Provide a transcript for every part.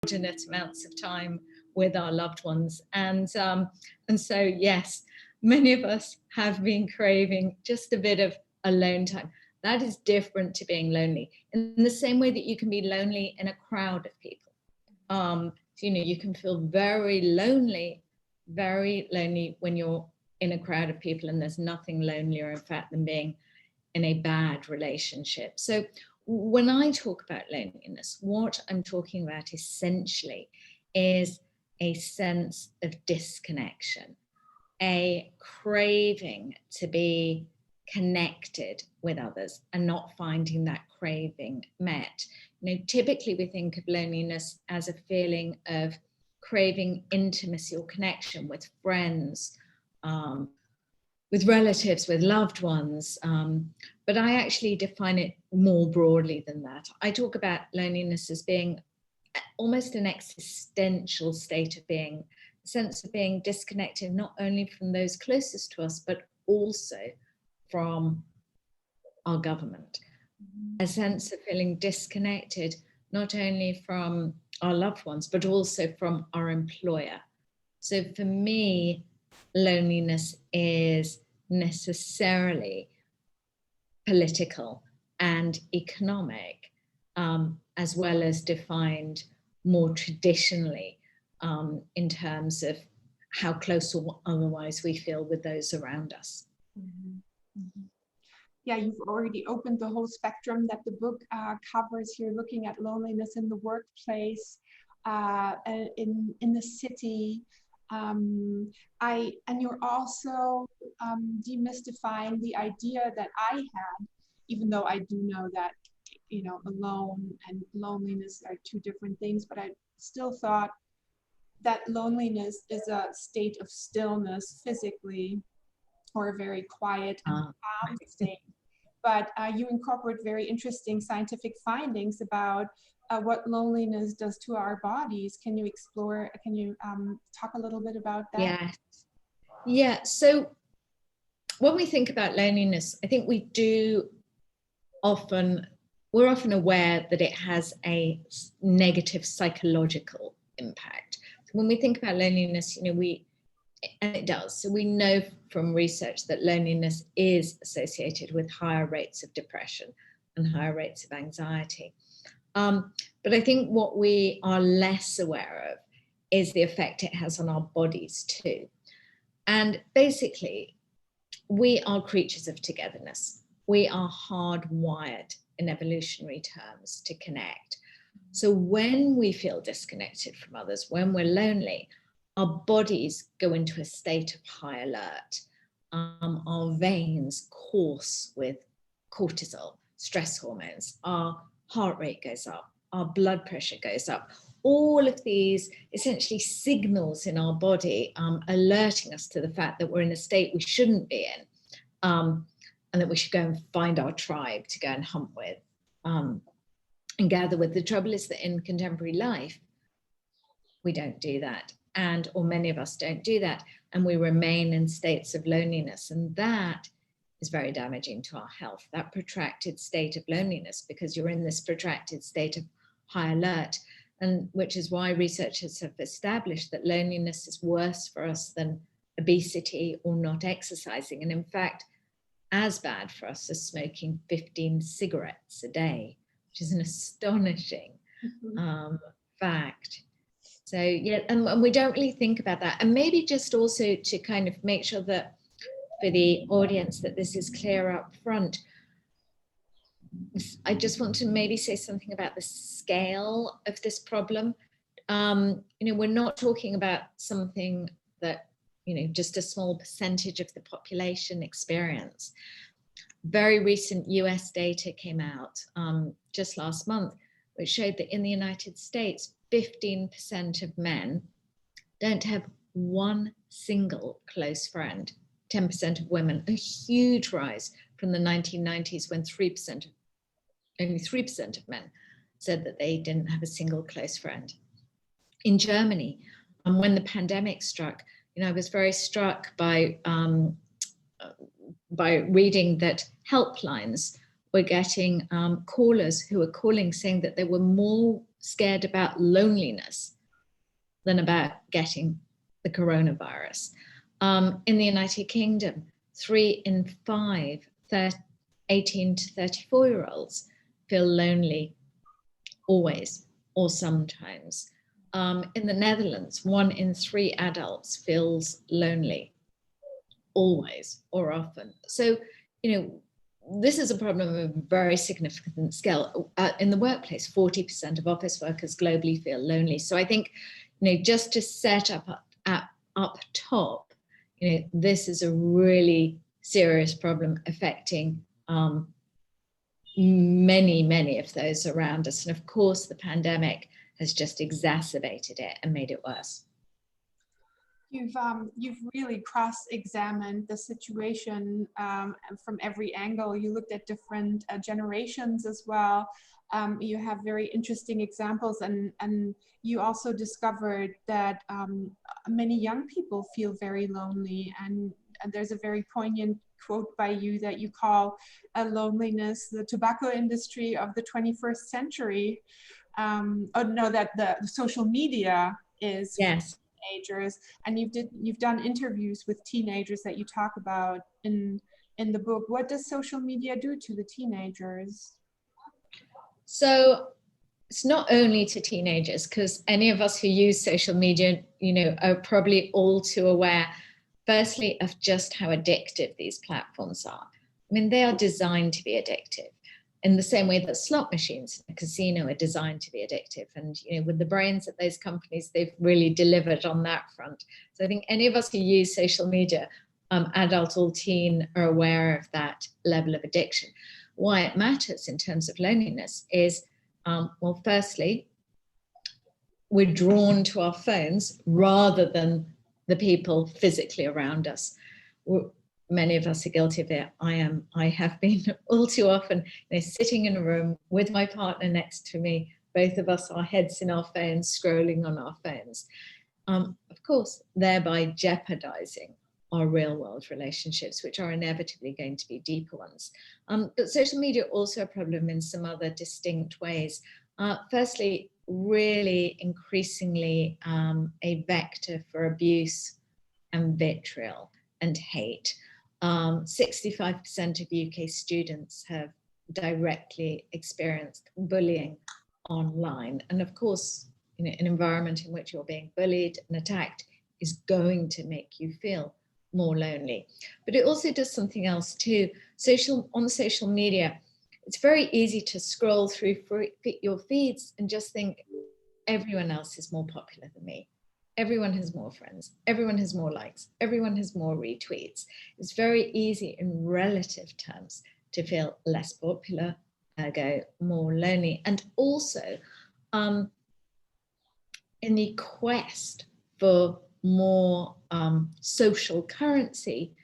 inordinate amounts of time with our loved ones. And so, yes, many of us have been craving just a bit of alone time. That is different to being lonely, in the same way that you can be lonely in a crowd of people. You can feel very lonely when you're in a crowd of people, and there's nothing lonelier, in fact, than being in a bad relationship. So when I talk about loneliness, what I'm talking about essentially is a sense of disconnection, a craving to be connected with others and not finding that craving met. Typically we think of loneliness as a feeling of craving intimacy or connection with friends, with relatives, with loved ones. But I actually define it more broadly than that. I talk about loneliness as being almost an existential state of being, a sense of being disconnected not only from those closest to us, but also from our government. A sense of feeling disconnected not only from our loved ones, but also from our employer. So for me, loneliness is necessarily political and economic, as well as defined more traditionally in terms of how close or otherwise we feel with those around us. Mm-hmm. Mm-hmm. Yeah, you've already opened the whole spectrum that the book covers here, looking at loneliness in the workplace, in the city. And you're also demystifying the idea that I had, even though I do know that, alone and loneliness are two different things, but I still thought that loneliness is a state of stillness physically, or a very quiet and calm state. But you incorporate very interesting scientific findings about what loneliness does to our bodies. Can you talk a little bit about that? Yes. Yeah. So when we think about loneliness, I think we're often aware that it has a negative psychological impact. So when we think about loneliness, and it does. So we know from research that loneliness is associated with higher rates of depression and higher rates of anxiety. But I think what we are less aware of is the effect it has on our bodies too. And basically, we are creatures of togetherness. We are hardwired in evolutionary terms to connect. So when we feel disconnected from others, when we're lonely, our bodies go into a state of high alert. Our veins course with cortisol, stress hormones. Our heart rate goes up. Our blood pressure goes up. All of these essentially signals in our body alerting us to the fact that we're in a state we shouldn't be in, and that we should go and find our tribe to go and hunt with and gather with. The trouble is that in contemporary life, we don't do that. Or many of us don't do that, and we remain in states of loneliness, and that is very damaging to our health, that protracted state of loneliness, because you're in this protracted state of high alert, and which is why researchers have established that loneliness is worse for us than obesity or not exercising, and in fact as bad for us as smoking 15 cigarettes a day, which is an astonishing fact. So yeah, and we don't really think about that. And maybe just also to kind of make sure that for the audience that this is clear up front, I just want to maybe say something about the scale of this problem. We're not talking about something that, just a small percentage of the population experience. Very recent US data came out just last month, which showed that in the United States, 15% of men don't have one single close friend. 10% of women, a huge rise from the 1990s when only 3% of men said that they didn't have a single close friend. In Germany, when the pandemic struck, I was very struck by reading that helplines were getting callers who were calling saying that there were more scared about loneliness than about getting the coronavirus. In the United Kingdom, 3 in 5 18 to 34-year-olds feel lonely always or sometimes. In the Netherlands, 1 in 3 adults feels lonely always or often. So, this is a problem of a very significant scale. In the workplace, 40% of office workers globally feel lonely. So I think, just to set up top, this is a really serious problem affecting many of those around us. And of course, the pandemic has just exacerbated it and made it worse. You've really cross-examined the situation from every angle. You looked at different generations as well. You have very interesting examples, and you also discovered that many young people feel very lonely, and there's a very poignant quote by you that you call loneliness the tobacco industry of the 21st century. That the social media is. Yes. Teenagers, and you've done interviews with teenagers that you talk about in the book. What does social media do to the teenagers? So it's not only to teenagers, because any of us who use social media, are probably all too aware, firstly, of just how addictive these platforms are. I mean, they are designed to be addictive, in the same way that slot machines in a casino are designed to be addictive. And, with the brains at those companies, they've really delivered on that front. So I think any of us who use social media, adult or teen, are aware of that level of addiction. Why it matters in terms of loneliness is, well, firstly, we're drawn to our phones rather than the people physically around us. Many of us are guilty of it. I have been all too often, sitting in a room with my partner next to me, both of us, our heads in our phones, scrolling on our phones. Of course, thereby jeopardizing our real world relationships, which are inevitably going to be deeper ones. But social media also a problem in some other distinct ways. Firstly, really increasingly a vector for abuse and vitriol and hate. 65% of UK students have directly experienced bullying online. And of course, an environment in which you're being bullied and attacked is going to make you feel more lonely. But it also does something else too. On social media, it's very easy to scroll through your feeds and just think everyone else is more popular than me. Everyone has more friends, everyone has more likes, everyone has more retweets. It's very easy in relative terms to feel less popular, ergo more lonely. And also in the quest for more social currency,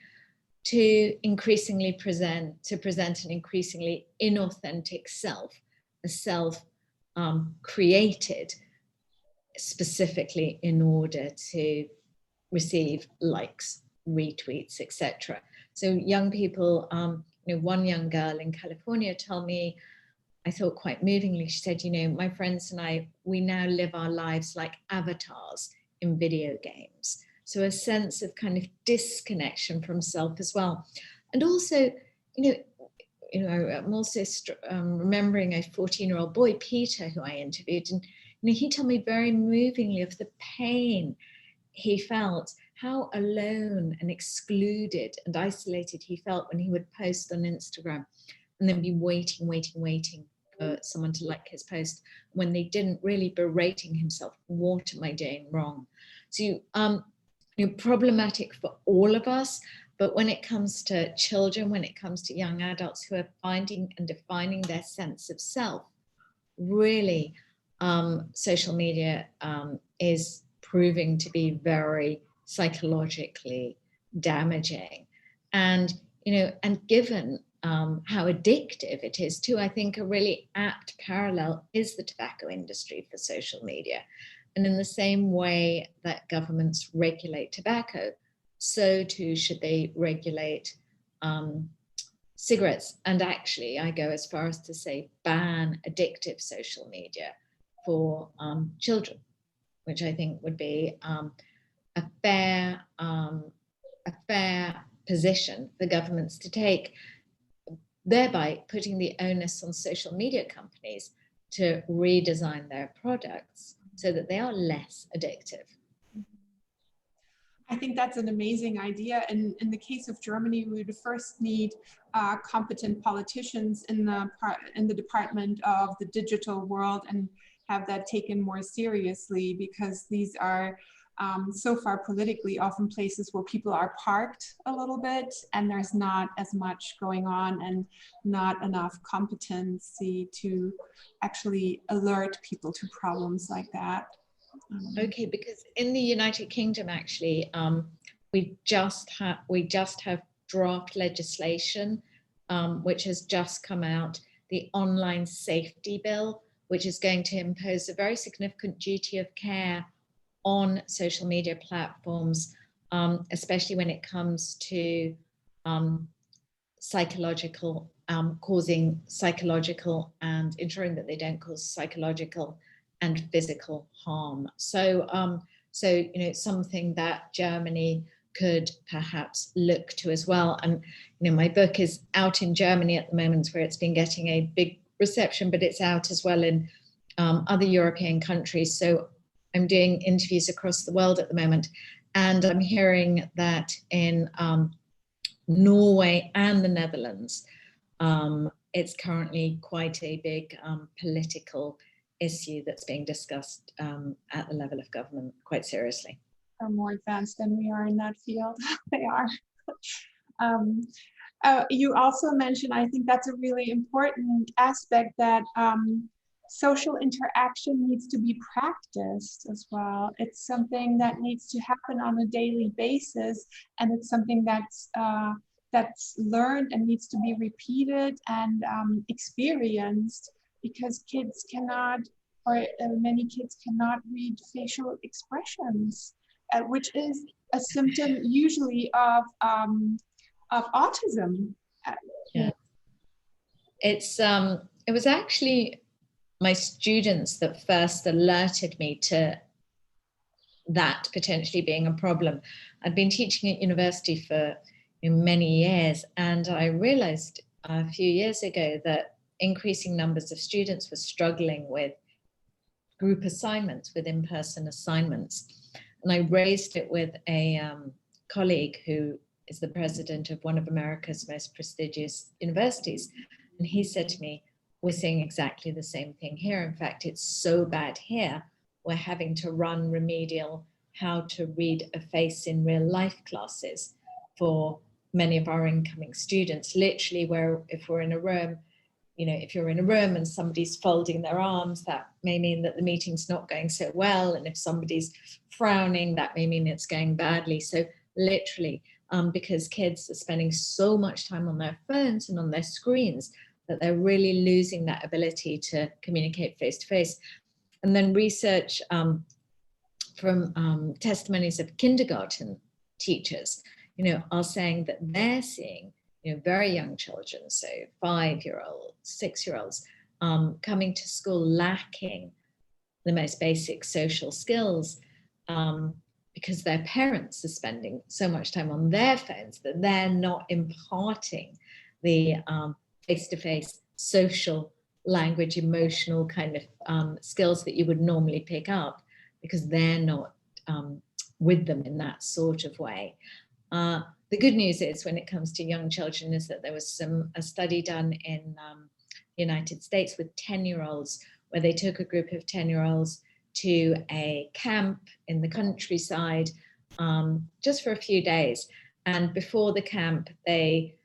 to increasingly present an increasingly inauthentic self, a self created specifically in order to receive likes, retweets, etc. So young people, one young girl in California told me, I thought quite movingly, she said, my friends and I, we now live our lives like avatars in video games. So a sense of kind of disconnection from self as well. And also, I'm also remembering a 14-year-old boy, Peter, who I interviewed, and he told me very movingly of the pain he felt, how alone and excluded and isolated he felt when he would post on Instagram and then be waiting for someone to like his post, when they didn't, really berating himself, what am I doing wrong? So problematic for all of us, but when it comes to children, when it comes to young adults who are finding and defining their sense of self, really social media is proving to be very psychologically damaging. And given how addictive it is too, I think a really apt parallel is the tobacco industry for social media. And in the same way that governments regulate tobacco, so too should they regulate cigarettes. And actually, I go as far as to say ban addictive social media for children, which I think would be a fair position for governments to take, thereby putting the onus on social media companies to redesign their products so that they are less addictive. I think that's an amazing idea. And in the case of Germany, we would first need competent politicians in the Department of the Digital World, and have that taken more seriously, because these are so far politically often places where people are parked a little bit, and there's not as much going on and not enough competency to actually alert people to problems like that. Okay, because in the United Kingdom, actually, we just have draft legislation, which has just come out, the Online Safety Bill, which is going to impose a very significant duty of care on social media platforms, especially when it comes to causing psychological and ensuring that they don't cause psychological and physical harm. So, something that Germany could perhaps look to as well. And my book is out in Germany at the moment, where it's been getting a big reception, but it's out as well in other European countries. So I'm doing interviews across the world at the moment, and I'm hearing that in Norway and the Netherlands, it's currently quite a big political issue that's being discussed at the level of government quite seriously. Are more advanced than we are in that field. They are. You also mentioned, I think that's a really important aspect, that social interaction needs to be practiced as well. It's something that needs to happen on a daily basis, and it's something that's learned and needs to be repeated and experienced, because kids cannot, or many kids cannot read facial expressions, which is a symptom usually of autism. Yeah. It was actually my students that first alerted me to that potentially being a problem. I'd been teaching at university for many years, and I realized a few years ago that increasing numbers of students were struggling with group assignments, with in-person assignments. And I raised it with a colleague who is the president of one of America's most prestigious universities. And he said to me, we're seeing exactly the same thing here. In fact, it's so bad here, we're having to run remedial how to read a face in real life classes for many of our incoming students. Literally, where if we're in a room, if you're in a room and somebody's folding their arms, that may mean that the meeting's not going so well. And if somebody's frowning, that may mean it's going badly. So literally, because kids are spending so much time on their phones and on their screens, that they're really losing that ability to communicate face to face. And then research from testimonies of kindergarten teachers, are saying that they're seeing very young children, so 5-year-olds, 6-year-olds, coming to school lacking the most basic social skills because their parents are spending so much time on their phones that they're not imparting the face-to-face social language, emotional kind of skills that you would normally pick up, because they're not with them in that sort of way. The good news is, when it comes to young children, is that there was a study done in the United States with 10-year-olds, where they took a group of 10-year-olds to a camp in the countryside just for a few days. And before the camp, they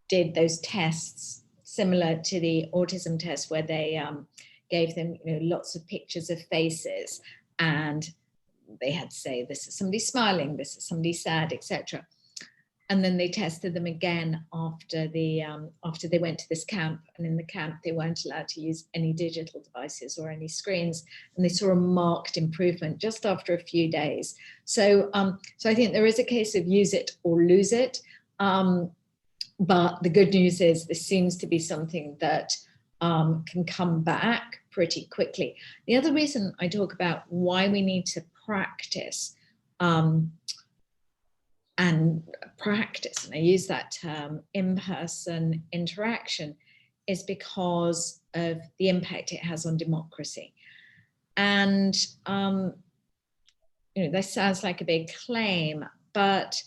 did those tests similar to the autism test, where they gave them lots of pictures of faces, and they had to say, this is somebody smiling, this is somebody sad, etc. And then they tested them again after they went to this camp. And in the camp, they weren't allowed to use any digital devices or any screens. And they saw a marked improvement just after a few days. So I think there is a case of use it or lose it. But the good news is, this seems to be something that can come back pretty quickly. The other reason I talk about why we need to practice, and I use that term, in-person interaction, is because of the impact it has on democracy. And this sounds like a big claim, but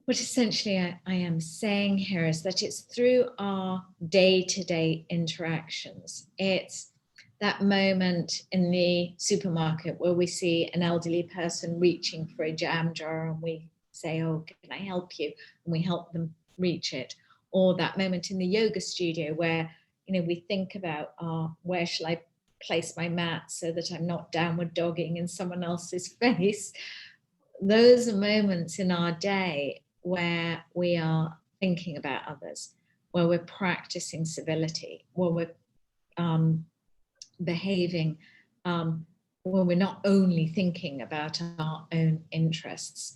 what essentially I am saying here is that it's through our day-to-day interactions. It's that moment in the supermarket where we see an elderly person reaching for a jam jar and we say, oh, can I help you? And we help them reach it. Or that moment in the yoga studio where, we think about, where shall I place my mat so that I'm not downward dogging in someone else's face. Those are moments in our day where we are thinking about others, where we're practicing civility, where we're behaving, where we're not only thinking about our own interests.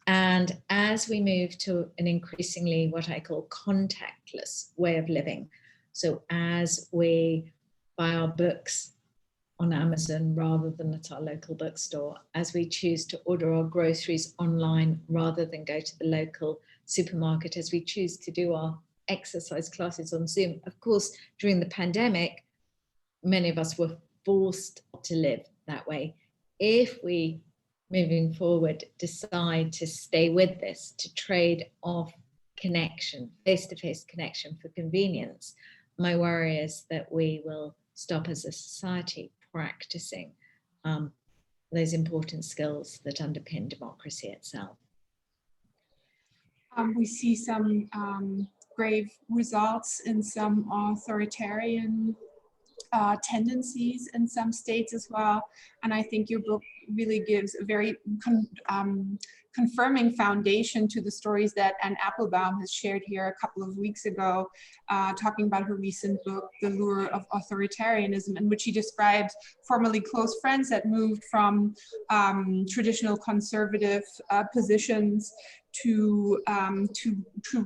And as we move to an increasingly what I call contactless way of living, so as we buy our books on Amazon rather than at our local bookstore, as we choose to order our groceries online rather than go to the local supermarket, as we choose to do our exercise classes on Zoom. Of course, during the pandemic, many of us were forced to live that way. If we, moving forward, decide to stay with this, to trade off connection, face-to-face connection for convenience, my worry is that we will stop as a society practicing those important skills that underpin democracy itself. We see some grave results in some authoritarian tendencies in some states as well. And I think your book really gives a very confirming foundation to the stories that Anne Applebaum has shared here a couple of weeks ago, talking about her recent book, The Lure of Authoritarianism, in which she describes formerly close friends that moved from traditional conservative positions to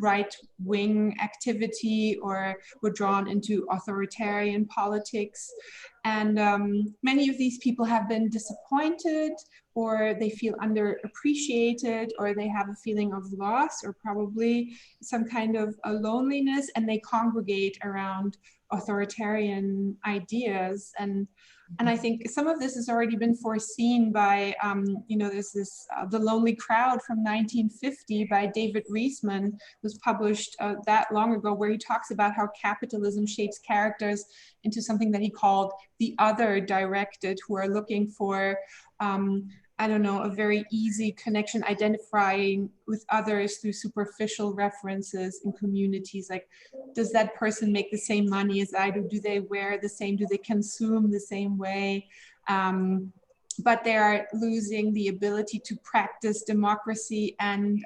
right-wing activity, or were drawn into authoritarian politics. And many of these people have been disappointed, or they feel underappreciated, or they have a feeling of loss, or probably some kind of a loneliness, and they congregate around authoritarian ideas. And I think some of this has already been foreseen by, there's this The Lonely Crowd from 1950 by David Reisman, was published that long ago, where he talks about how capitalism shapes characters into something that he called the other directed, who are looking for, a very easy connection, identifying with others through superficial references in communities. Like, does that person make the same money as I do? Do they wear the same? Do they consume the same way? But they are losing the ability to practice democracy and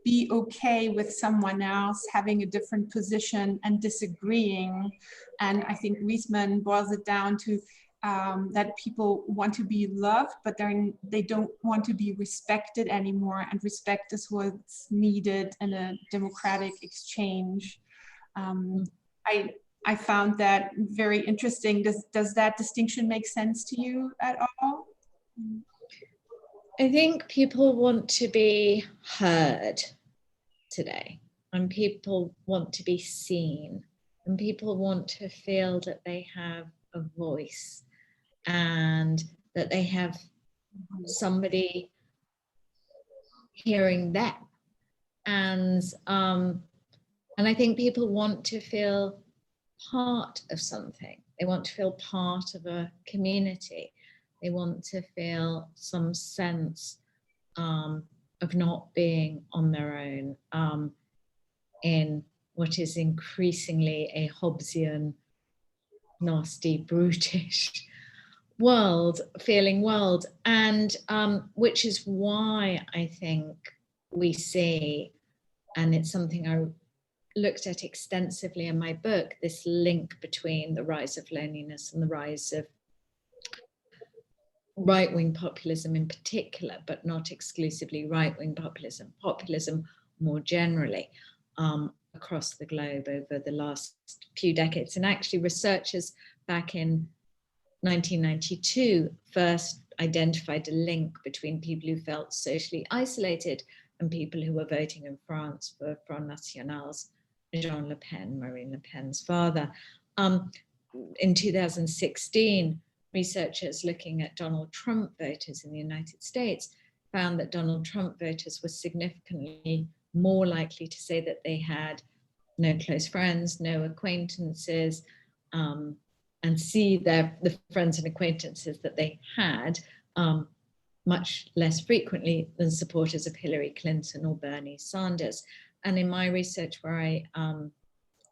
be okay with someone else having a different position and disagreeing. And I think Reisman boils it down to that people want to be loved, but they don't want to be respected anymore. And respect is what's needed in a democratic exchange. I found that very interesting. Does that distinction make sense to you at all? I think people want to be heard today, and people want to be seen, and people want to feel that they have a voice and that they have somebody hearing them. And I think people want to feel part of something. They want to feel part of a community. They want to feel some sense of not being on their own in what is increasingly a Hobbesian, nasty, brutish feeling world. And which is why I think we see, and it's something I looked at extensively in my book, this link between the rise of loneliness and the rise of right-wing populism in particular, but not exclusively right-wing populism, populism more generally across the globe over the last few decades. And actually researchers back in 1992, first identified a link between people who felt socially isolated and people who were voting in France for Front National's Jean Le Pen, Marine Le Pen's father. In 2016, researchers looking at Donald Trump voters in the United States found that Donald Trump voters were significantly more likely to say that they had no close friends, no acquaintances, and see the friends and acquaintances that they had much less frequently than supporters of Hillary Clinton or Bernie Sanders. And in my research, where I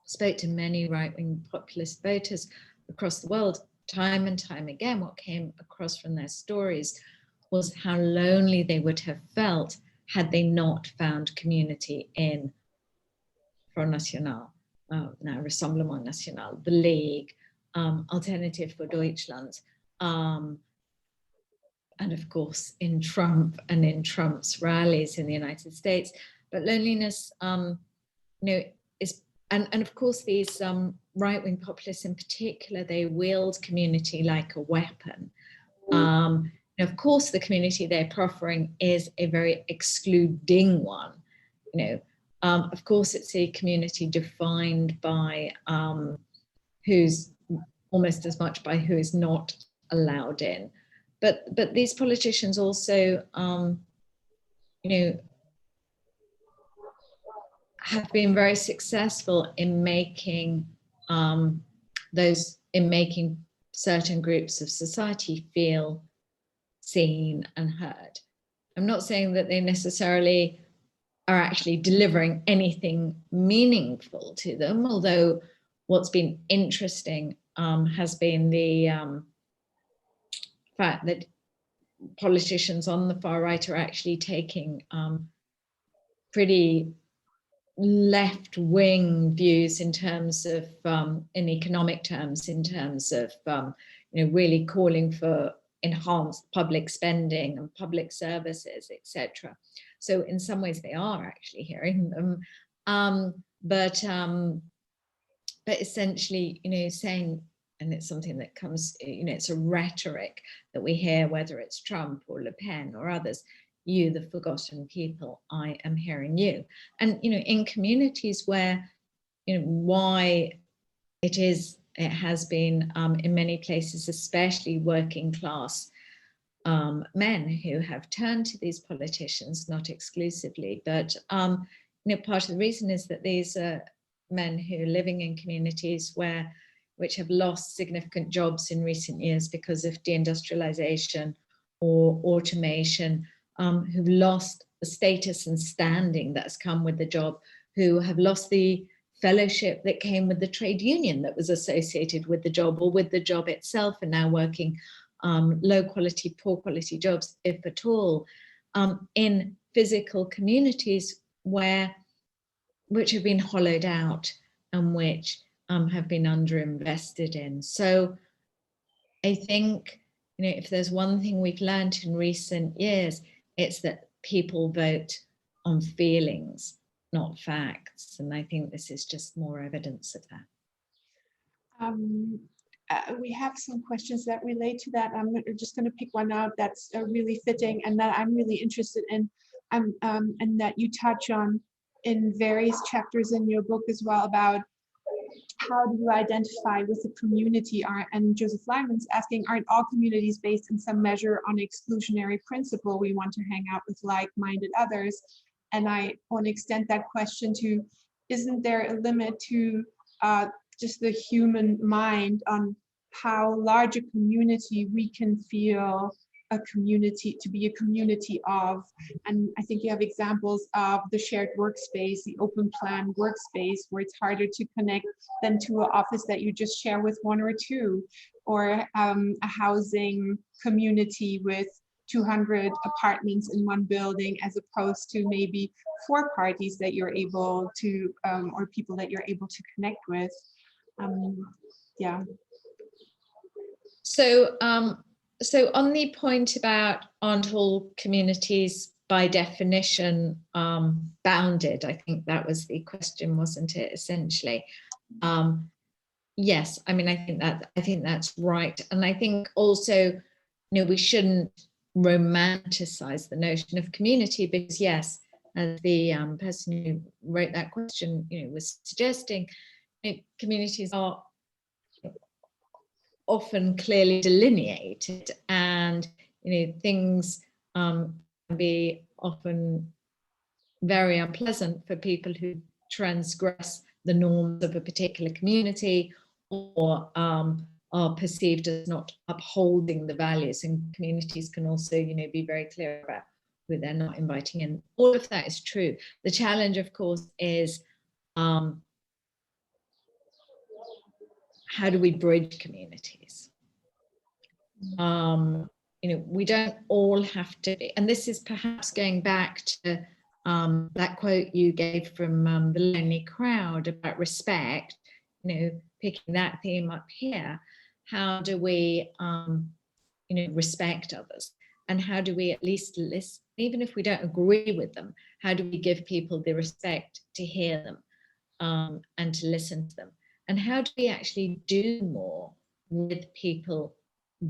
spoke to many right-wing populist voters across the world, time and time again, what came across from their stories was how lonely they would have felt had they not found community in Front National, now Rassemblement National, the League, Alternative for Deutschland, and of course in Trump and in Trump's rallies in the United States. But loneliness, is, and of course these right-wing populists in particular, they wield community like a weapon. Of course, the community they're proffering is a very excluding one. Of course, it's a community defined by who's almost as much by who is not allowed in. But these politicians also, have been very successful in making certain groups of society feel seen and heard. I'm not saying that they necessarily are actually delivering anything meaningful to them, although what's been interesting has been the fact that politicians on the far right are actually taking pretty left-wing views in terms of, in economic terms, in terms of, really calling for enhanced public spending and public services, etc. So in some ways they are actually hearing them, but essentially, saying, and it's something that comes, it's a rhetoric that we hear, whether it's Trump or Le Pen or others. You, the forgotten people, I am hearing you. And in communities where, why it has been in many places, especially working class men who have turned to these politicians, not exclusively, but part of the reason is that these are men who are living in communities which have lost significant jobs in recent years because of deindustrialization or automation, who've lost the status and standing that's come with the job, who have lost the fellowship that came with the trade union that was associated with the job or with the job itself, and now working low quality, poor quality jobs, if at all, in physical communities which have been hollowed out and which have been underinvested in. So I think, if there's one thing we've learned in recent years, it's that people vote on feelings, not facts. And I think this is just more evidence of that. We have some questions that relate to that. I'm just going to pick one out that's really fitting and that I'm really interested in, and that you touch on in various chapters in your book as well, about how do you identify with the community? And Joseph Lyman's asking, aren't all communities based in some measure on exclusionary principle? We want to hang out with like-minded others. And I want to extend that question to, isn't there a limit to just the human mind on how large a community we can feel a community to be a community of? And I think you have examples of the shared workspace, the open plan workspace, where it's harder to connect than to an office that you just share with one or two, or a housing community with 200 apartments in one building, as opposed to maybe 4 parties that you're able to, or people that you're able to connect with. Yeah. So on the point about aren't all communities by definition bounded, I think that was the question, wasn't it, essentially? Yes, I mean, I think that's right, and I think also, we shouldn't romanticize the notion of community, because yes, as the person who wrote that question, was suggesting, communities are often clearly delineated, and things can be often very unpleasant for people who transgress the norms of a particular community, or are perceived as not upholding the values. And communities can also, be very clear about who they're not inviting in. All of that is true. The challenge, of course, is how do we bridge communities? We don't all have to be, and this is perhaps going back to that quote you gave from The Lonely Crowd about respect, picking that theme up here. How do we, respect others? And how do we at least listen, even if we don't agree with them? How do we give people the respect to hear them and to listen to them? And how do we actually do more with people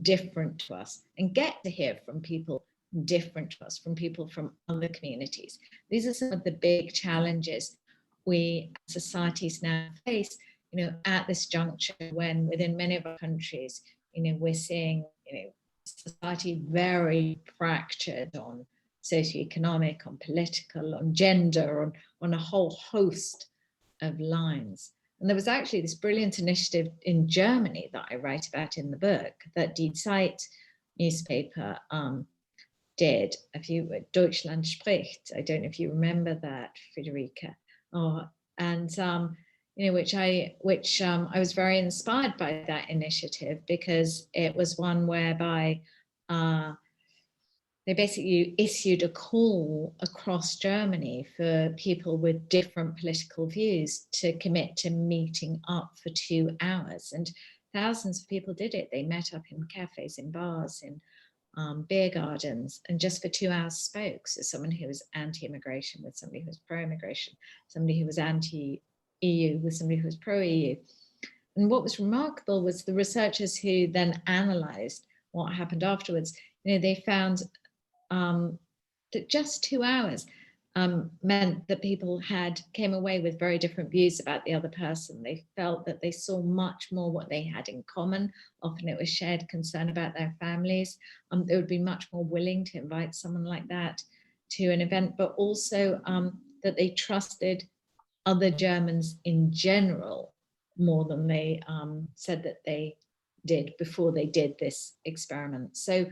different to us and get to hear from people different to us, from people from other communities? These are some of the big challenges we societies now face, at this juncture, when within many of our countries, we're seeing, society very fractured on socioeconomic, on political, on gender, on a whole host of lines. And there was actually this brilliant initiative in Germany that I write about in the book, that Die Zeit newspaper did. Deutschland spricht. I don't know if you remember that, Federica. Which I was very inspired by that initiative, because it was one whereby they basically issued a call across Germany for people with different political views to commit to meeting up for 2 hours. And thousands of people did it. They met up in cafes, in bars, in beer gardens, and just for 2 hours spoke. So someone who was anti-immigration with somebody who was pro-immigration, somebody who was anti-EU with somebody who was pro-EU. And what was remarkable was the researchers who then analysed what happened afterwards. They found that just 2 hours meant that people came away with very different views about the other person. They felt that they saw much more what they had in common. Often it was shared concern about their families. They would be much more willing to invite someone like that to an event, but also that they trusted other Germans in general more than they said that they did before they did this experiment. So,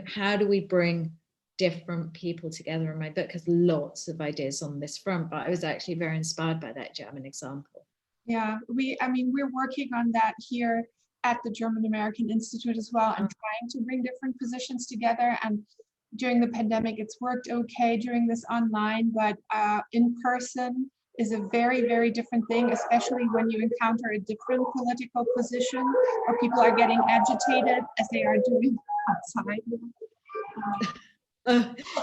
how do we bring different people together? And my book has lots of ideas on this front, but I was actually very inspired by that German example. Yeah, we're working on that here at the German American Institute as well, and trying to bring different positions together. And during the pandemic, it's worked okay during this online, but in person is a very, very different thing, especially when you encounter a different political position, or people are getting agitated as they are doing outside.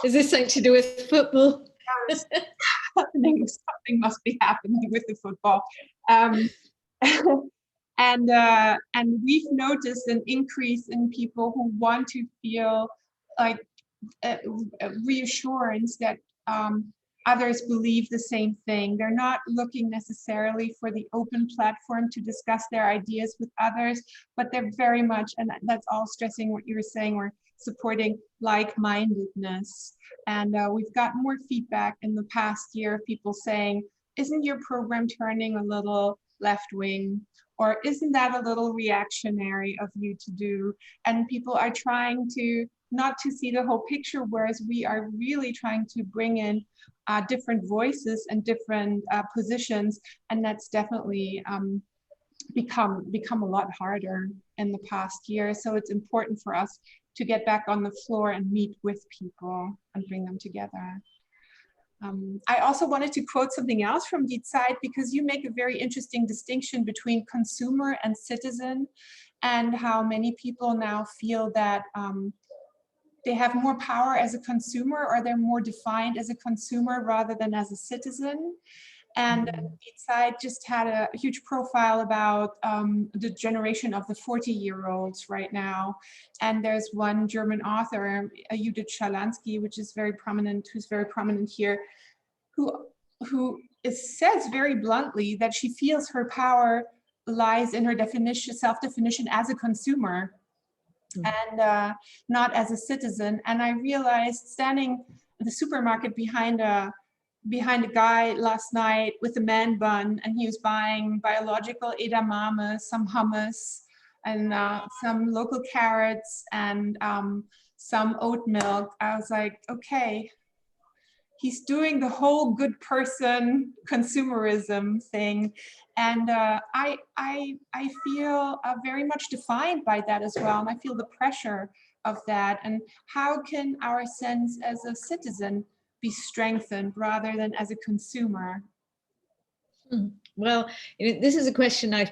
Is this something to do with football? Something must be happening with the football. And we've noticed an increase in people who want to feel like a reassurance that others believe the same thing. They're not looking necessarily for the open platform to discuss their ideas with others, but they're very much, and that's all stressing what you were saying, we're supporting like-mindedness. And we've got more feedback in the past year of people saying, isn't your program turning a little left-wing? Or isn't that a little reactionary of you to do? And people are trying to not to see the whole picture, whereas we are really trying to bring in different voices and different positions. And that's definitely become a lot harder in the past year. So it's important for us to get back on the floor and meet with people and bring them together. I also wanted to quote something else from Die Zeit, because you make a very interesting distinction between consumer and citizen, and how many people now feel that they have more power as a consumer, or they're more defined as a consumer rather than as a citizen. And Zeit just had a huge profile about the generation of the 40-year-olds right now. And there's one German author, Judith Schalansky, who's very prominent here, who says very bluntly that she feels her power lies in her self-definition as a consumer and not as a citizen. And I realized standing in the supermarket behind a guy last night with a man bun, and he was buying biological edamame, some hummus, and some local carrots, and some oat milk. I was like, okay, he's doing the whole good person consumerism thing. And I feel very much defined by that as well. And I feel the pressure of that. And how can our sense as a citizen be strengthened rather than as a consumer? Well, this is a question I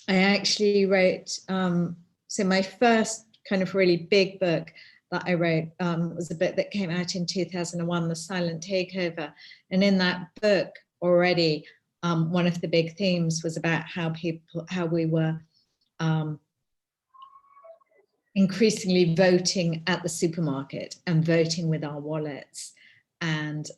actually wrote, so my first kind of really big book that I wrote was a book that came out in 2001, The Silent Takeover. And in that book already, one of the big themes was about how we were increasingly voting at the supermarket and voting with our wallets, and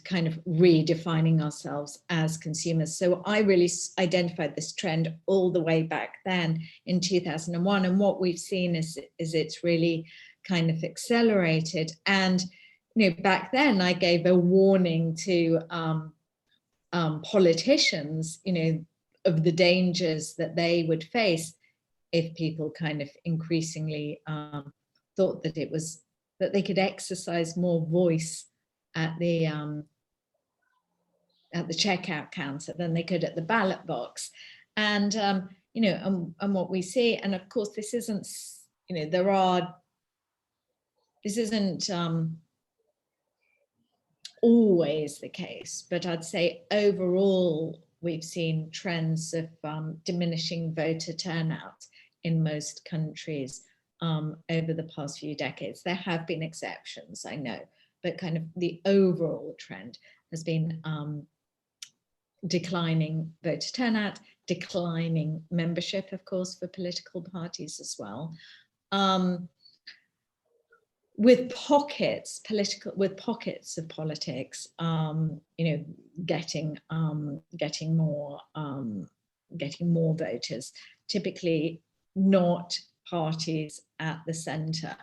kind of redefining ourselves as consumers. So I really identified this trend all the way back then in 2001. And what we've seen is it's really kind of accelerated. And, back then I gave a warning to politicians, of the dangers that they would face if people kind of increasingly thought that they could exercise more voice at the checkout counter than they could at the ballot box. And and what we see, and of course this isn't always the case, but I'd say overall we've seen trends of diminishing voter turnout in most countries over the past few decades. There have been exceptions, I know, but kind of the overall trend has been declining voter turnout, declining membership, of course, for political parties as well. With pockets of politics, getting more voters, typically not parties at the center,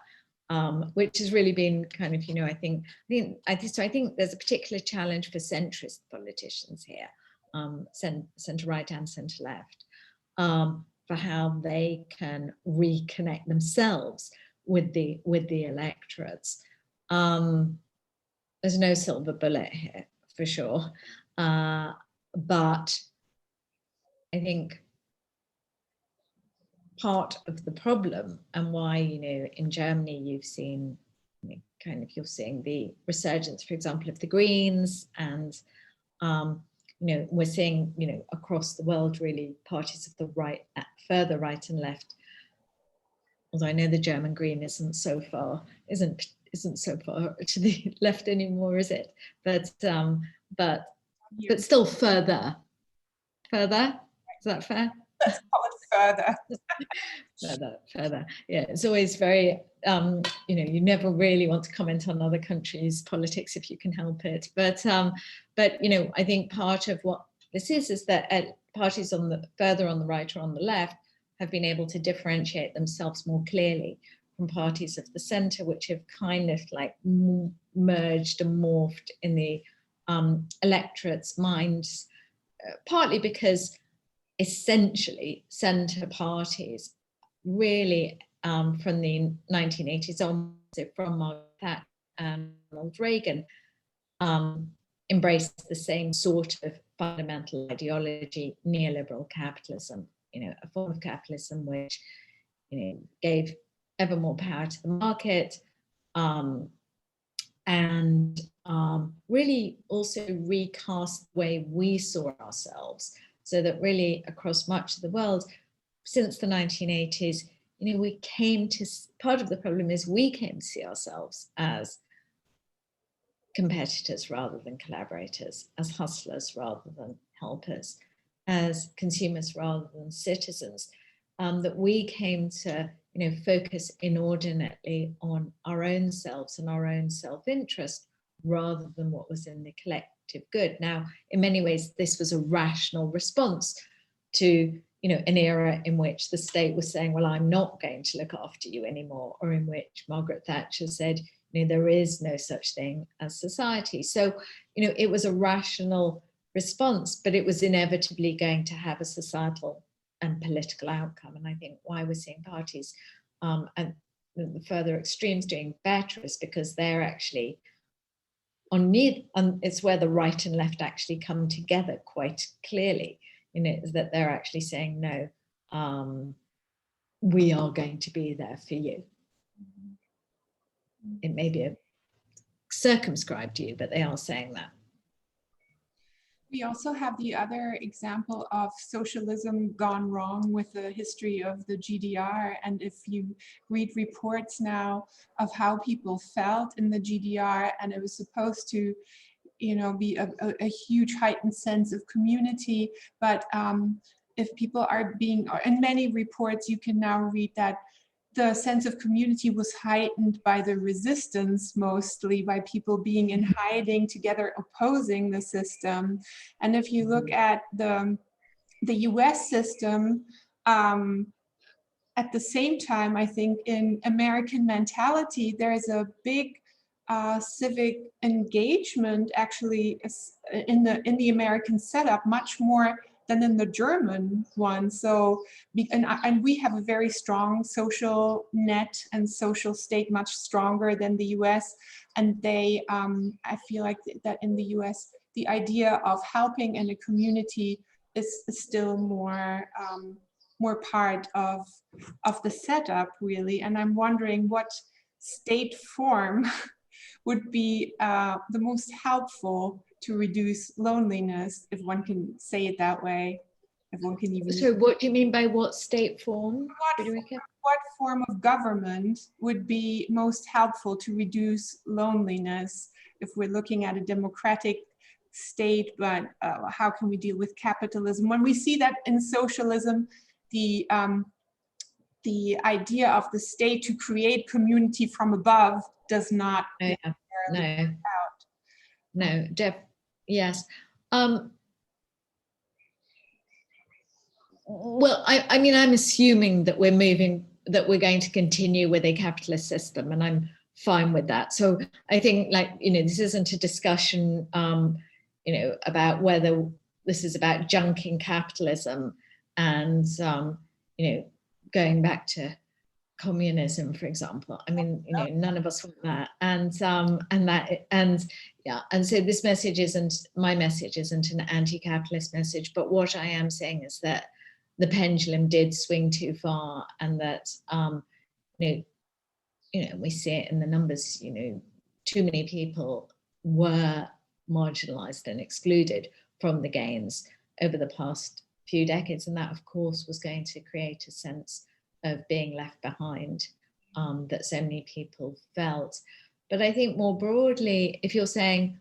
which has really been kind of, I think there's a particular challenge for centrist politicians here, center right and center left, for how they can reconnect themselves with the electorates. There's no silver bullet here for sure, but I think part of the problem, and why in Germany you've seen you're seeing the resurgence, for example, of the Greens, and we're seeing across the world really parties of the right, further right and left. Although I know the German Green isn't so far to the left anymore, is it? But still further. Is that fair? Let's call it further. further. Yeah, it's always very, you never really want to comment on other countries' politics if you can help it. But I think part of what this is that parties further on the right or on the left have been able to differentiate themselves more clearly from parties of the center, which have kind of like merged and morphed in the electorate's minds, partly because essentially center parties really from the 1980s on, so from Margaret Thatcher and Ronald Reagan, embraced the same sort of fundamental ideology, neoliberal capitalism, a form of capitalism which gave ever more power to the market, and really also recast the way we saw ourselves, so that really across much of the world since the 1980s, part of the problem is we came to see ourselves as competitors rather than collaborators, as hustlers rather than helpers, as consumers rather than citizens, that we came to focus inordinately on our own selves and our own self-interest rather than what was in the collective good. Now, in many ways, this was a rational response to an era in which the state was saying, well, I'm not going to look after you anymore, or in which Margaret Thatcher said, there is no such thing as society. So, it was a rational response, but it was inevitably going to have a societal and political outcome. And I think why we're seeing parties and the further extremes doing better is because they're actually it's where the right and left actually come together quite clearly. Is that they're actually saying, no, we are going to be there for you. It may be a circumscribed you, but they are saying that. We also have the other example of socialism gone wrong with the history of the GDR. And if you read reports now of how people felt in the GDR, and it was supposed to be a huge heightened sense of community. But if people are in many reports, you can now read that the sense of community was heightened by the resistance, mostly by people being in hiding together, opposing the system. And if you look at the US system, at the same time, I think in American mentality, there is a big civic engagement actually in the American setup, much more than in the German one. So, and we have a very strong social net and social state, much stronger than the US. And they, I feel like that in the US, the idea of helping in a community is still more part of the setup, really. And I'm wondering what state form would be the most helpful to reduce loneliness, if one can say it that way, if one can even... So what do you mean by what state form? What form of government would be most helpful to reduce loneliness if we're looking at a democratic state, but how can we deal with capitalism? When we see that in socialism, the idea of the state to create community from above does not yes. Well, I mean, I'm assuming that we're going to continue with a capitalist system, and I'm fine with that. So I think, this isn't a discussion, about whether this is about junking capitalism and, going back to communism, for example. I mean, none of us want that. And so this message my message isn't an anti-capitalist message, but what I am saying is that the pendulum did swing too far, and that, we see it in the numbers, too many people were marginalized and excluded from the gains over the past few decades. And that, of course, was going to create a sense of being left behind that so many people felt. But I think more broadly, if you're saying,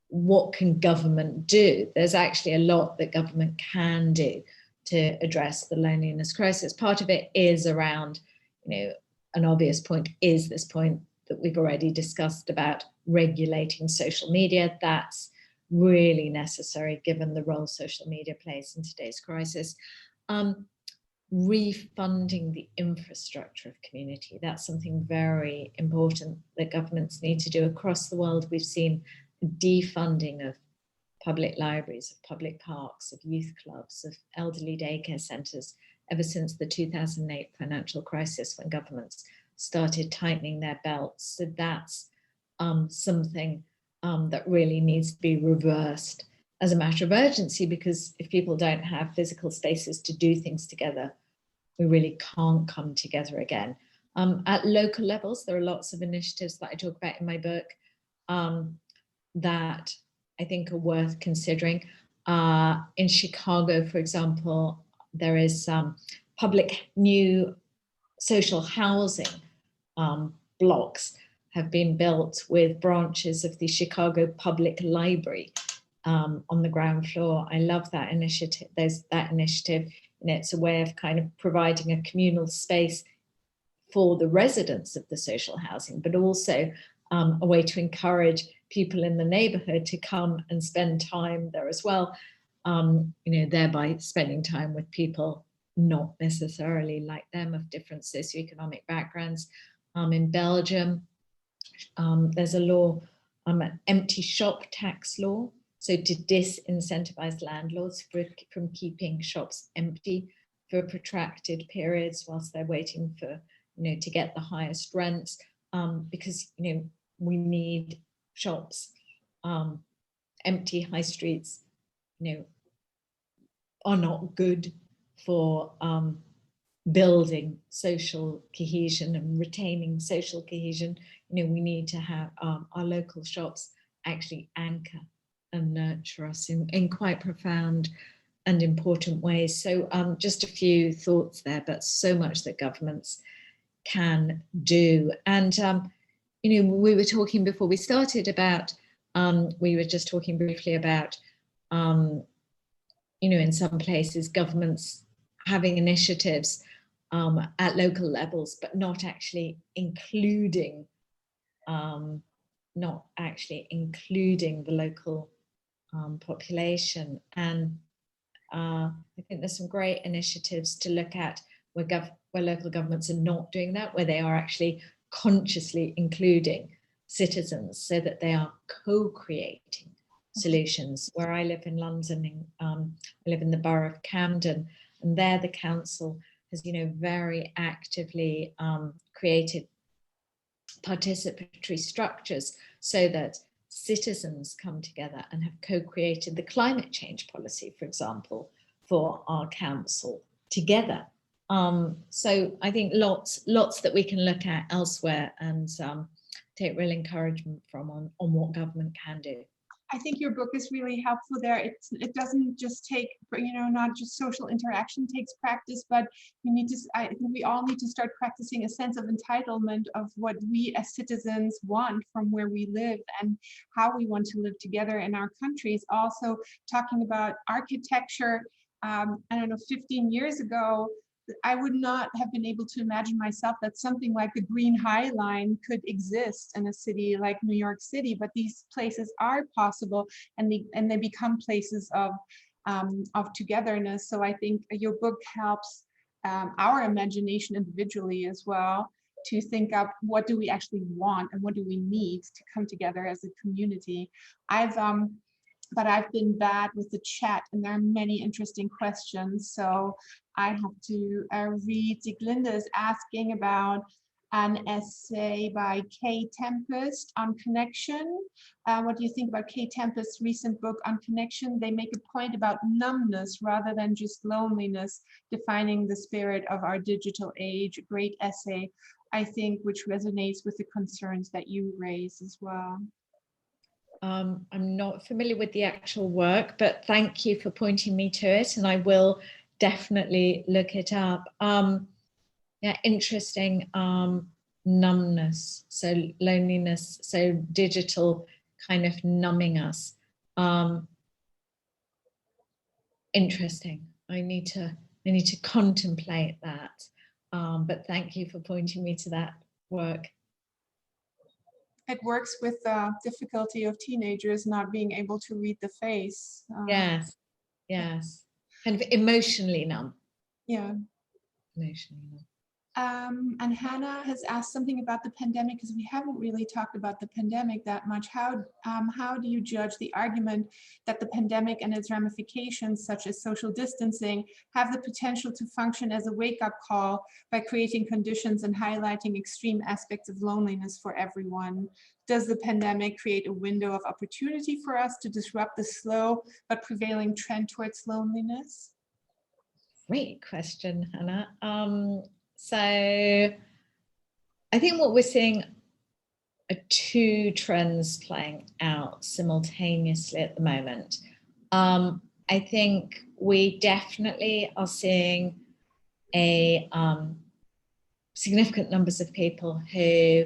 what can government do? There's actually a lot that government can do to address the loneliness crisis. Part of it is around, an obvious point is this point that we've already discussed about regulating social media. That's really necessary given the role social media plays in today's crisis. Refunding the infrastructure of community. That's something very important that governments need to do across the world. We've seen defunding of public libraries, of public parks, of youth clubs, of elderly daycare centres ever since the 2008 financial crisis, when governments started tightening their belts. So that's something that really needs to be reversed as a matter of urgency, because if people don't have physical spaces to do things together, we really can't come together again. At local levels, there are lots of initiatives that I talk about in my book that I think are worth considering. In Chicago, for example, there is public new social housing blocks have been built with branches of the Chicago Public Library on the ground floor. I love that initiative. There's that initiative, and it's a way of kind of providing a communal space for the residents of the social housing, but also a way to encourage people in the neighborhood to come and spend time there as well, thereby spending time with people not necessarily like them, of different socioeconomic backgrounds. In Belgium, there's a law, an empty shop tax law, so to disincentivize landlords from keeping shops empty for protracted periods whilst they're waiting for, to get the highest rents, because, we need shops. Empty high streets, are not good for building social cohesion and retaining social cohesion. We need to have our local shops actually anchor and nurture us in quite profound and important ways. So just a few thoughts there, but so much that governments can do. And, we were talking before we started about, we were just talking briefly about, in some places, governments having initiatives at local levels, but not actually including the local population. And I think there's some great initiatives to look at where local governments are not doing that, where they are actually consciously including citizens so that they are co-creating solutions. Where I live in London, I live in the borough of Camden, and there the council has, very actively created participatory structures so that citizens come together and have co-created the climate change policy, for example, for our council together. So I think lots that we can look at elsewhere and take real encouragement from on what government can do. I think your book is really helpful there. It doesn't just take, not just social interaction takes practice, but I think we all need to start practicing a sense of entitlement of what we as citizens want from where we live and how we want to live together in our countries. Also talking about architecture, 15 years ago, I would not have been able to imagine myself that something like the Green High Line could exist in a city like New York City, but these places are possible, and they become places of togetherness. So I think your book helps our imagination individually as well to think up what do we actually want and what do we need to come together as a community. But I've been bad with the chat, and there are many interesting questions. So I have to read. Sieglinde is asking about an essay by Kay Tempest on connection. What do you think about Kay Tempest's recent book on connection? They make a point about numbness rather than just loneliness, defining the spirit of our digital age. A great essay, I think, which resonates with the concerns that you raise as well. I'm not familiar with the actual work, but thank you for pointing me to it, and I will definitely look it up. Interesting. Numbness, so loneliness, so digital kind of numbing us. Interesting. I need to contemplate that. But thank you for pointing me to that work. It works with the difficulty of teenagers not being able to read the face. Yes, kind of emotionally numb. Yeah. Emotionally numb. And Hannah has asked something about the pandemic, because we haven't really talked about the pandemic that much. How do you judge the argument that the pandemic and its ramifications, such as social distancing, have the potential to function as a wake-up call by creating conditions and highlighting extreme aspects of loneliness for everyone? Does the pandemic create a window of opportunity for us to disrupt the slow but prevailing trend towards loneliness? Great question, Hannah. So I think what we're seeing are two trends playing out simultaneously at the moment. I think we definitely are seeing a significant numbers of people who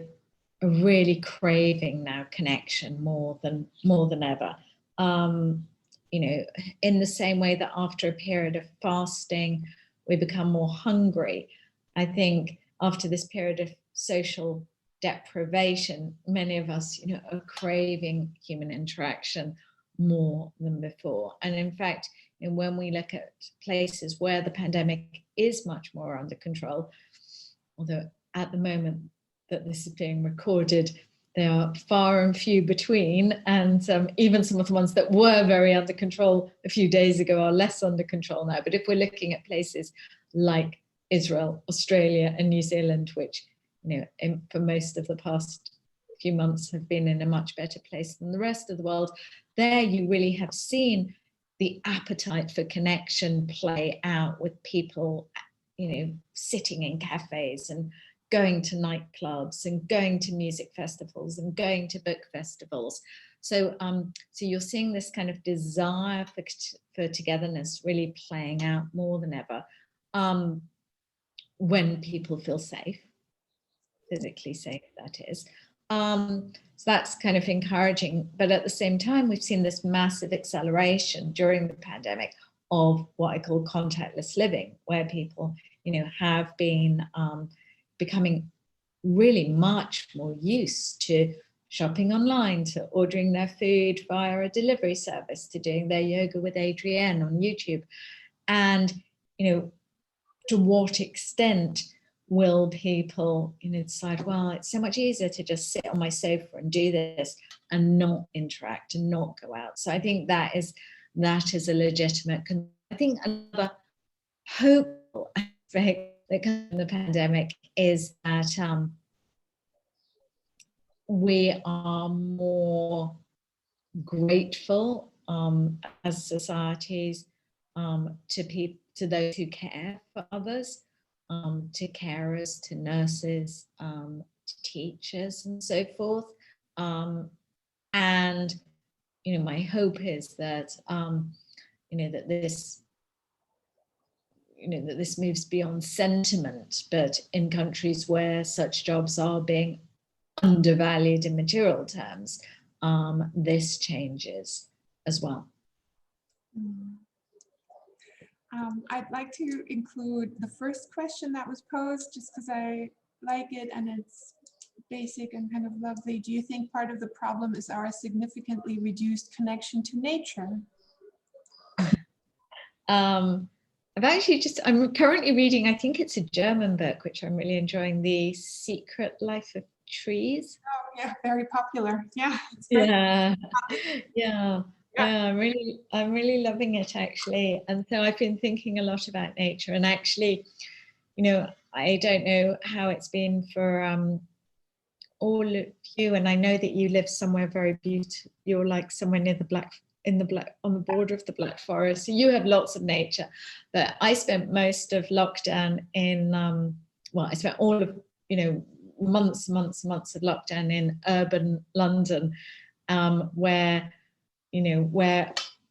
are really craving now connection more than ever. In the same way that after a period of fasting, we become more hungry. I think after this period of social deprivation, many of us, are craving human interaction more than before. And in fact, when we look at places where the pandemic is much more under control, although at the moment that this is being recorded, they are far and few between, and even some of the ones that were very under control a few days ago are less under control now. But if we're looking at places like Israel, Australia, and New Zealand, which for most of the past few months have been in a much better place than the rest of the world, there you really have seen the appetite for connection play out with people, sitting in cafes and going to nightclubs and going to music festivals and going to book festivals. So you're seeing this kind of desire for togetherness really playing out more than ever when people feel safe, physically safe, that is. So that's kind of encouraging. But at the same time, we've seen this massive acceleration during the pandemic of what I call contactless living, where people, have been becoming really much more used to shopping online, to ordering their food via a delivery service, to doing their yoga with Adrienne on YouTube. And, to what extent will people, decide, well, it's so much easier to just sit on my sofa and do this and not interact and not go out. So I think that is a legitimate. I think another hopeful aspect that comes from the pandemic is that we are more grateful as societies to those who care for others, to carers, to nurses, to teachers, and so forth. And my hope is that that this moves beyond sentiment, but in countries where such jobs are being undervalued in material terms, this changes as well. I'd like to include the first question that was posed just because I like it and it's basic and kind of lovely. Do you think part of the problem is our significantly reduced connection to nature? I'm currently reading, I think it's a German book, which I'm really enjoying, The Secret Life of Trees. Oh yeah, very popular. Yeah. Yeah, I'm really loving it, actually. And so I've been thinking a lot about nature, and actually, I don't know how it's been for all of you, and I know that you live somewhere very beautiful. You're like somewhere near on the border of the Black Forest, so you have lots of nature. But I spent most of lockdown in I spent all of months of lockdown in urban London, where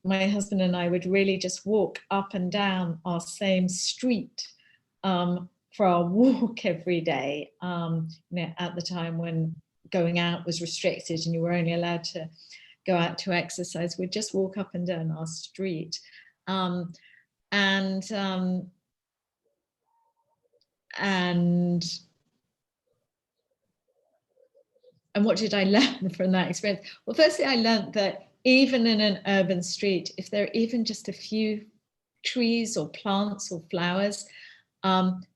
my husband and I would really just walk up and down our same street for our walk every day. At the time when going out was restricted and you were only allowed to go out to exercise, we'd just walk up and down our street. And what did I learn from that experience? Well, firstly, I learned that even in an urban street, if there are even just a few trees or plants or flowers,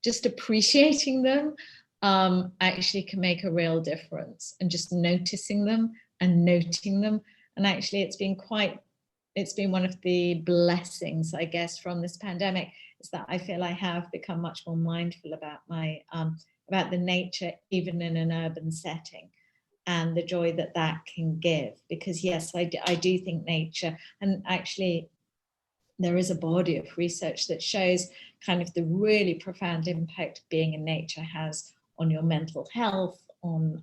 just appreciating them actually can make a real difference, and just noticing them and noting them. And actually it's been one of the blessings, I guess, from this pandemic, is that I feel I have become much more mindful about about the nature, even in an urban setting, and the joy that can give. Because yes, I do think nature, and actually there is a body of research that shows kind of the really profound impact being in nature has on your mental health, on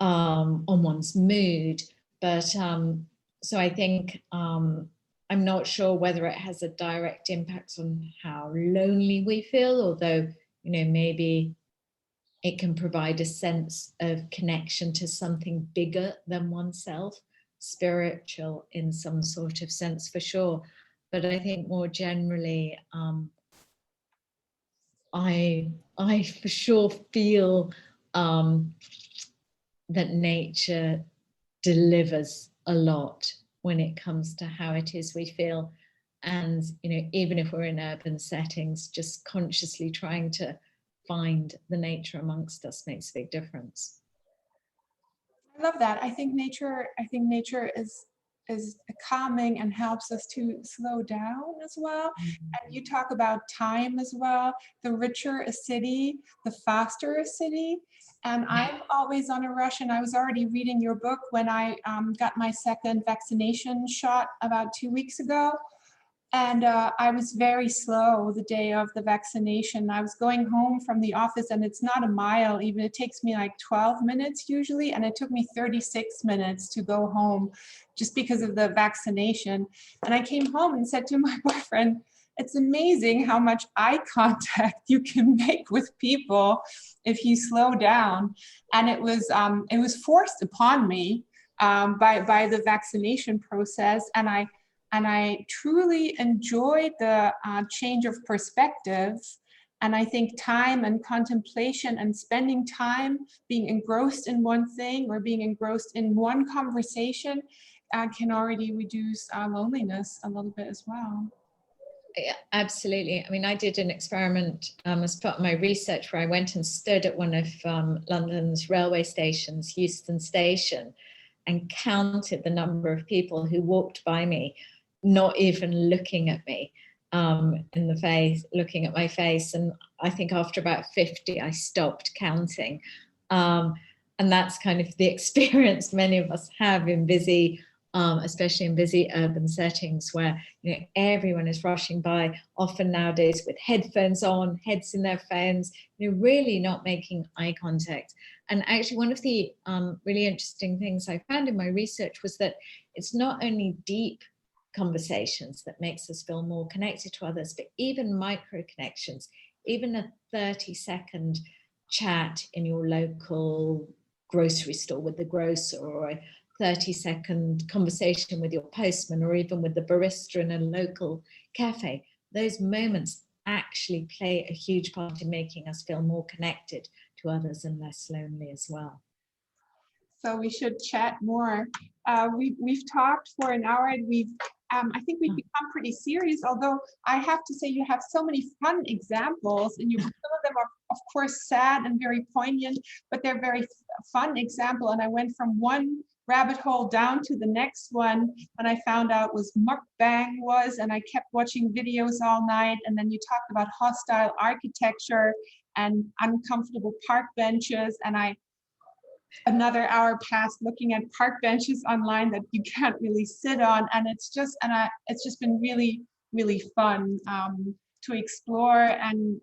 one's mood. But so I think I'm not sure whether it has a direct impact on how lonely we feel, although maybe it can provide a sense of connection to something bigger than oneself, spiritual in some sort of sense for sure. But I think more generally, I for sure feel that nature delivers a lot when it comes to how it is we feel. And, you know, even if we're in urban settings, just consciously trying to find the nature amongst us makes a big difference. I love that. I think nature is calming and helps us to slow down as well. And you talk about time as well. The richer a city, the faster a city. And I'm always on a rush, and I was already reading your book when I got my second vaccination shot about 2 weeks ago. And I was very slow the day of the vaccination. I was going home from the office, and it's not a mile even. It takes me like 12 minutes usually, and it took me 36 minutes to go home just because of the vaccination. And I came home and said to my boyfriend, it's amazing how much eye contact you can make with people if you slow down. And it was forced upon me by the vaccination process. And I truly enjoyed the change of perspective. And I think time and contemplation and spending time being engrossed in one thing or being engrossed in one conversation can already reduce loneliness a little bit as well. Yeah, absolutely. I mean, I did an experiment as part of my research where I went and stood at one of London's railway stations, Euston Station, and counted the number of people who walked by me, not even looking at me in the face, looking at my face. And I think after about 50, I stopped counting. And that's kind of the experience many of us have in busy, especially in busy urban settings where, you know, everyone is rushing by, often nowadays with headphones on, heads in their phones, you know, really not making eye contact. And actually one of the really interesting things I found in my research was that it's not only deep conversations that makes us feel more connected to others, but even micro connections, even a 30-second chat in your local grocery store with the grocer, or a 30-second conversation with your postman, or even with the barista in a local cafe. Those moments actually play a huge part in making us feel more connected to others and less lonely as well. So we should chat more. We've talked for an hour, and I think we've become pretty serious, although I have to say you have so many fun examples, and some of them are of course sad and very poignant, but they're very fun example. And I went from one rabbit hole down to the next one when I found out what mukbang was, and I kept watching videos all night. And then you talked about hostile architecture and uncomfortable park benches, and another hour passed looking at park benches online that you can't really sit on. And it's just been really, really fun to explore and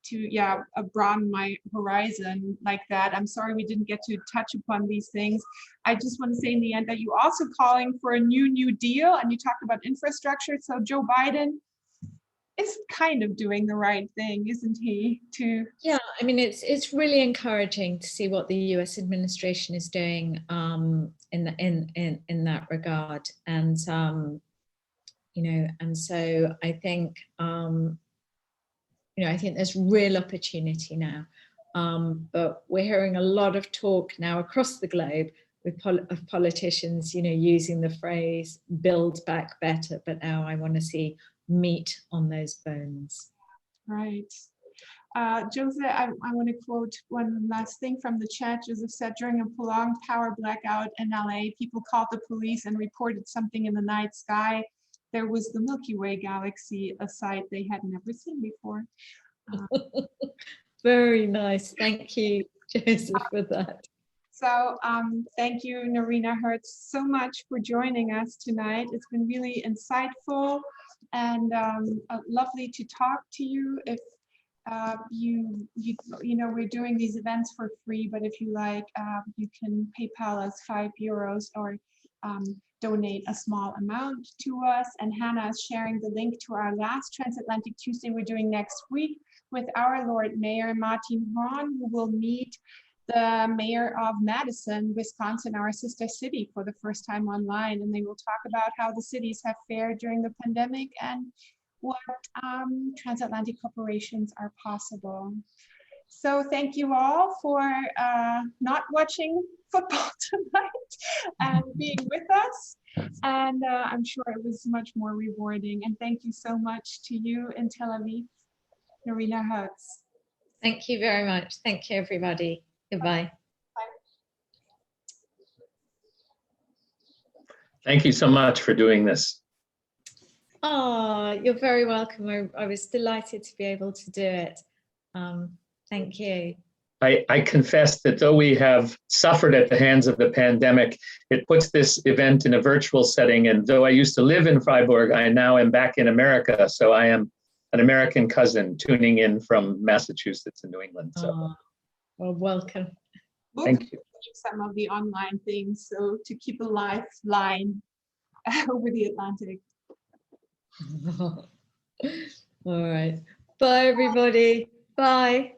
to broaden my horizon like that. I'm sorry we didn't get to touch upon these things. I just want to say in the end that you're also calling for a New Deal, and you talked about infrastructure. So Joe Biden is kind of doing the right thing, isn't he? Yeah, I mean, it's really encouraging to see what the U.S. administration is doing in that regard, and you know, and so I think you know, I think there's real opportunity now, but we're hearing a lot of talk now across the globe of politicians, you know, using the phrase "build back better," but now I want to see meat on those bones. Right. Joseph, I want to quote one last thing from the chat. Joseph said, during a prolonged power blackout in LA, people called the police and reported something in the night sky. There was the Milky Way galaxy, a sight they had never seen before. Very nice. Thank you, Joseph, for that. So thank you, Noreena Hertz, so much for joining us tonight. It's been really insightful and lovely to talk to you. If you know, we're doing these events for free, but if you like, you can PayPal us €5 or donate a small amount to us. And Hannah is sharing the link to our last Transatlantic Tuesday we're doing next week, with our Lord Mayor Martin Horn, who will meet the mayor of Madison, Wisconsin, our sister city, for the first time online. And they will talk about how the cities have fared during the pandemic and what transatlantic corporations are possible. So thank you all for not watching football tonight and being with us. And I'm sure it was much more rewarding. And thank you so much to you in Tel Aviv, Noreena Hertz. Thank you very much. Thank you, everybody. Goodbye. Thank you so much for doing this. Oh, you're very welcome. I was delighted to be able to do it. Thank you. I confess that though we have suffered at the hands of the pandemic, it puts this event in a virtual setting. And though I used to live in Freiburg, I now am back in America. So I am an American cousin tuning in from Massachusetts and New England. So. Well, welcome. Thank you. Some of the online things, so to keep a lifeline over the Atlantic. All right. Bye, everybody. Bye.